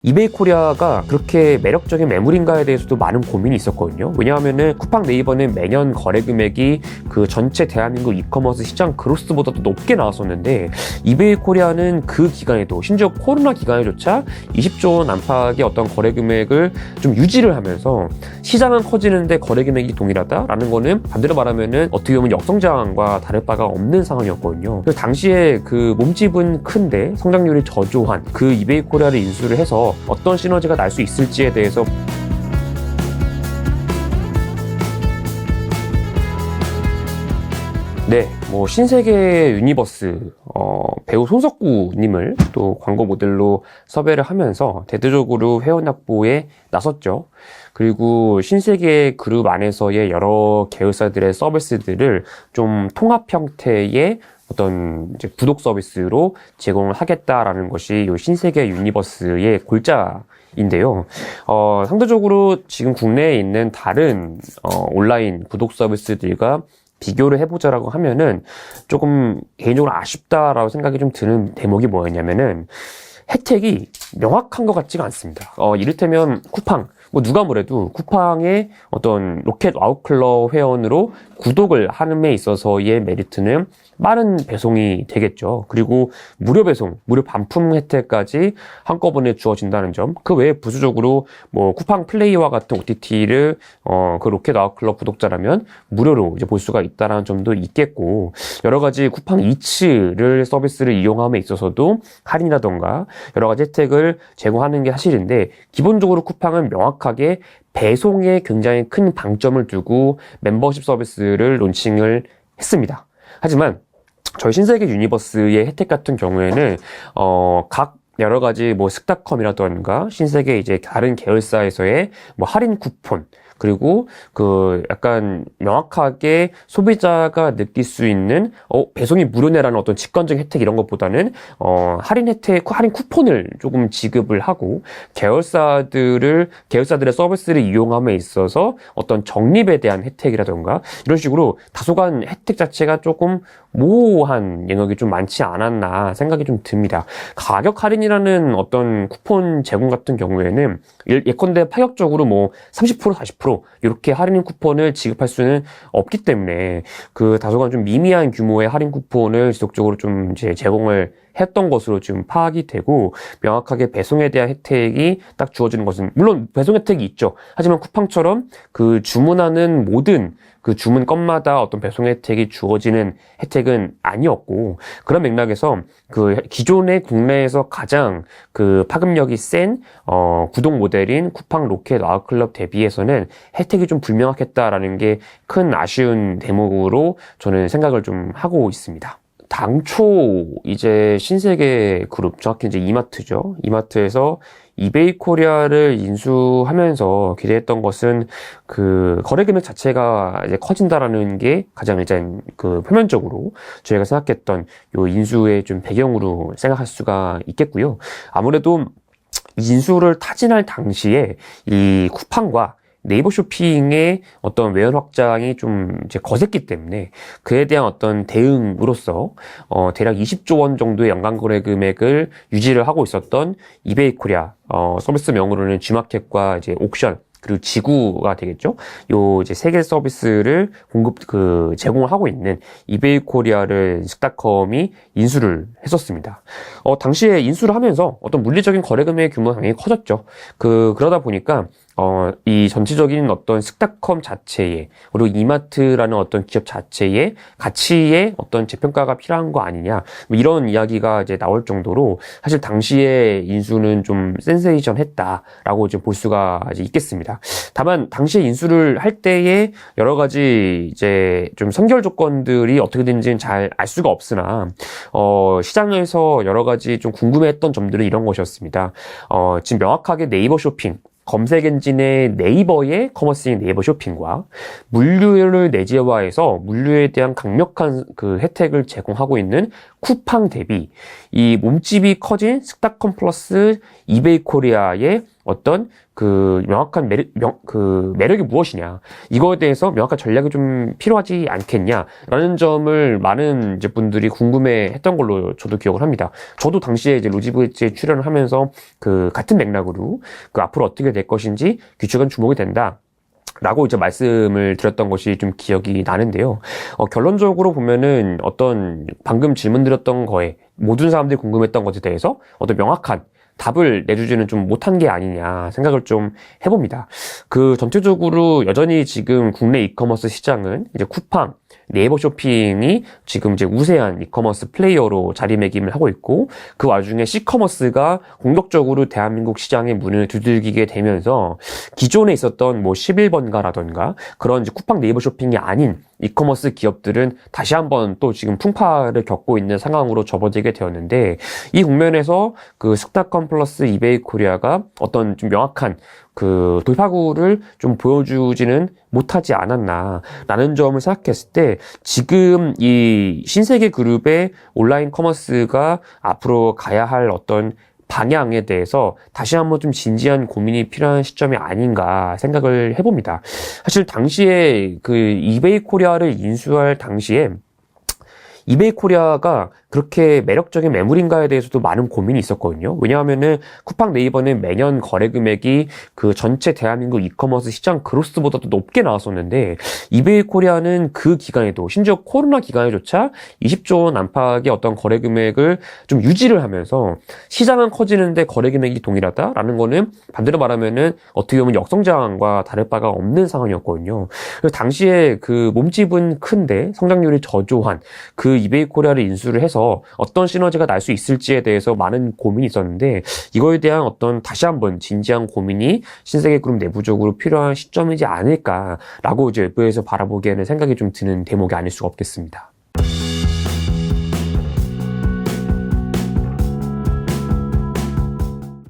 이베이 코리아가 그렇게 매력적인 매물인가에 대해서도 많은 고민이 있었거든요. 왜냐하면은 쿠팡 네이버는 매년 거래 금액이 그 전체 대한민국 이커머스 시장 그로스보다도 높게 나왔었는데, 이베이 코리아는 그 기간에도, 심지어 코로나 기간에조차 20조 원 안팎의 어떤 거래 금액을 좀 유지를 하면서 시장은 커지는데 거래 금액이 동일하다라는 거는 반대로 말하면은 어떻게 보면 역성장과 다를 바가 없는 상황이었거든요. 그래서 당시에 그 몸집은 큰데 성장률이 저조한 그 이베이 코리아를 인수를 해서 어떤 시너지가 날 수 있을지에 대해서 신세계 유니버스 배우 손석구님을 또 광고 모델로 섭외를 하면서 대대적으로 회원 확보에 나섰죠. 그리고 신세계 그룹 안에서의 여러 계열사들의 서비스들을 좀 통합 형태의 어떤 이제 구독 서비스로 제공을 하겠다라는 것이 이 신세계 유니버스의 골자인데요. 상대적으로 지금 국내에 있는 다른 온라인 구독 서비스들과 비교를 해보자라고 하면은 조금 개인적으로 아쉽다라고 생각이 좀 드는 대목이 뭐였냐면은 혜택이 명확한 것 같지가 않습니다. 이를테면 쿠팡, 누가 뭐래도 쿠팡의 어떤 로켓 와우클럽 회원으로 구독을 하는 데 있어서의 메리트는 빠른 배송이 되겠죠. 그리고 무료 배송, 무료 반품 혜택까지 한꺼번에 주어진다는 점. 그 외에 부수적으로 쿠팡 플레이와 같은 OTT를 그 로켓 와우클럽 구독자라면 무료로 이제 볼 수가 있다는 점도 있겠고, 여러 가지 쿠팡 이츠를 서비스를 이용함에 있어서도 할인이라던가 여러 가지 혜택을 제공하는 게 사실인데, 기본적으로 쿠팡은 명확하게 배송에 굉장히 큰 방점을 두고 멤버십 서비스를 론칭을 했습니다. 하지만 저희 신세계 유니버스의 혜택 같은 경우에는 각 여러 가지 스타컴이라던가 신세계 이제 다른 계열사에서의 할인 쿠폰, 그리고 그 약간 명확하게 소비자가 느낄 수 있는 배송이 무료네라는 어떤 직관적인 혜택 이런 것보다는 할인 혜택, 할인 쿠폰을 조금 지급을 하고 계열사들의 서비스를 이용함에 있어서 어떤 적립에 대한 혜택이라던가 이런 식으로 다소간 혜택 자체가 조금 모호한 영역이 좀 많지 않았나 생각이 좀 듭니다. 가격 할인이라는 어떤 쿠폰 제공 같은 경우에는 예컨대 파격적으로 30% 40% 이렇게 할인 쿠폰을 지급할 수는 없기 때문에 그 다소간 좀 미미한 규모의 할인 쿠폰을 지속적으로 좀 이제 제공을 했던 것으로 지금 파악이 되고, 명확하게 배송에 대한 혜택이 딱 주어지는 것은 물론 배송 혜택이 있죠. 하지만 쿠팡처럼 그 주문하는 모든 그 주문 건마다 어떤 배송 혜택이 주어지는 혜택은 아니었고, 그런 맥락에서 그 기존의 국내에서 가장 그 파급력이 센 구독 모델인 쿠팡 로켓 와우클럽 대비해서는 혜택이 좀 불명확했다라는 게 큰 아쉬운 대목으로 저는 생각을 좀 하고 있습니다. 당초 이제 신세계 그룹, 정확히 이제 이마트죠. 이마트에서 이베이 코리아를 인수하면서 기대했던 것은 그 거래 금액 자체가 이제 커진다라는 게 가장 일단 그 표면적으로 저희가 생각했던 요 인수의 좀 배경으로 생각할 수가 있겠고요. 아무래도 인수를 타진할 당시에 이 쿠팡과 네이버 쇼핑의 어떤 외연 확장이 좀 이제 거셌기 때문에 그에 대한 어떤 대응으로서 대략 20조 원 정도의 연간 거래 금액을 유지를 하고 있었던 이베이 코리아 서비스 명으로는 G마켓과 이제 옥션 그리고 지구가 되겠죠. 요 이제 세 개 서비스를 제공을 하고 있는 이베이 코리아를 스타컴이 인수를 했었습니다. 당시에 인수를 하면서 어떤 물리적인 거래 금액의 규모가 당연히 커졌죠. 그러다 보니까 이 전체적인 어떤 스타컴 자체에, 그리고 이마트라는 어떤 기업 자체의 가치에 어떤 재평가가 필요한 거 아니냐, 이런 이야기가 이제 나올 정도로 사실 당시에 인수는 좀 센세이션 했다라고 이제 볼 수가 이제 있겠습니다. 다만 당시에 인수를 할 때에 여러 가지 이제 좀 선결 조건들이 어떻게 되는지는 잘 알 수가 없으나 시장에서 여러 가지 좀 궁금해했던 점들은 이런 것이었습니다. 지금 명확하게 네이버 쇼핑, 검색 엔진의 네이버의 커머스인 네이버 쇼핑과 물류를 내재화해서 물류에 대한 강력한 그 혜택을 제공하고 있는 쿠팡 대비 이 몸집이 커진 스타컴 플러스 이베이 코리아의 어떤 그 명확한 매력이 무엇이냐, 이거에 대해서 명확한 전략이 좀 필요하지 않겠냐라는 점을 많은 이제 분들이 궁금해 했던 걸로 저도 기억을 합니다. 저도 당시에 이제 로지브릿지에 출연을 하면서 그 같은 맥락으로 그 앞으로 어떻게 될 것인지 규칙은 주목이 된다 라고 이제 말씀을 드렸던 것이 좀 기억이 나는데요. 결론적으로 보면은 어떤 방금 질문 드렸던 거에 모든 사람들이 궁금했던 것에 대해서 어떤 명확한 답을 내주지는 좀 못한 게 아니냐 생각을 좀 해봅니다. 그 전체적으로 여전히 지금 국내 이커머스 시장은 이제 쿠팡, 네이버 쇼핑이 지금 이제 우세한 이커머스 플레이어로 자리매김을 하고 있고, 그 와중에 C커머스가 공격적으로 대한민국 시장의 문을 두들기게 되면서 기존에 있었던 뭐 11번가라던가 그런 이제 쿠팡, 네이버 쇼핑이 아닌 이커머스 기업들은 다시 한번 또 지금 풍파를 겪고 있는 상황으로 접어들게 되었는데, 이 국면에서 그 숙닥컴 플러스 이베이 코리아가 어떤 좀 명확한 그 돌파구를 좀 보여주지는 못하지 않았나라는 점을 생각했을 때, 지금 이 신세계 그룹의 온라인 커머스가 앞으로 가야 할 어떤 방향에 대해서 다시 한번 좀 진지한 고민이 필요한 시점이 아닌가 생각을 해봅니다. 사실 당시에 그 이베이 코리아를 인수할 당시에 이베이 코리아가 그렇게 매력적인 매물인가에 대해서도 많은 고민이 있었거든요. 왜냐하면은 쿠팡, 네이버는 매년 거래 금액이 그 전체 대한민국 이커머스 시장 그로스보다도 높게 나왔었는데, 이베이 코리아는 그 기간에도, 심지어 코로나 기간에조차 20조 원 안팎의 어떤 거래 금액을 좀 유지를 하면서 시장은 커지는데 거래 금액이 동일하다라는 거는 반대로 말하면은 어떻게 보면 역성장과 다를 바가 없는 상황이었거든요. 그래서 당시에 그 몸집은 큰데 성장률이 저조한 그 이베이 코리아를 인수를 해서 어떤 시너지가 날 수 있을지에 대해서 많은 고민이 있었는데, 이거에 대한 어떤 다시 한번 진지한 고민이 신세계그룹 내부적으로 필요한 시점이지 않을까라고 이제 외부에서 바라보기에는 생각이 좀 드는 대목이 아닐 수가 없겠습니다.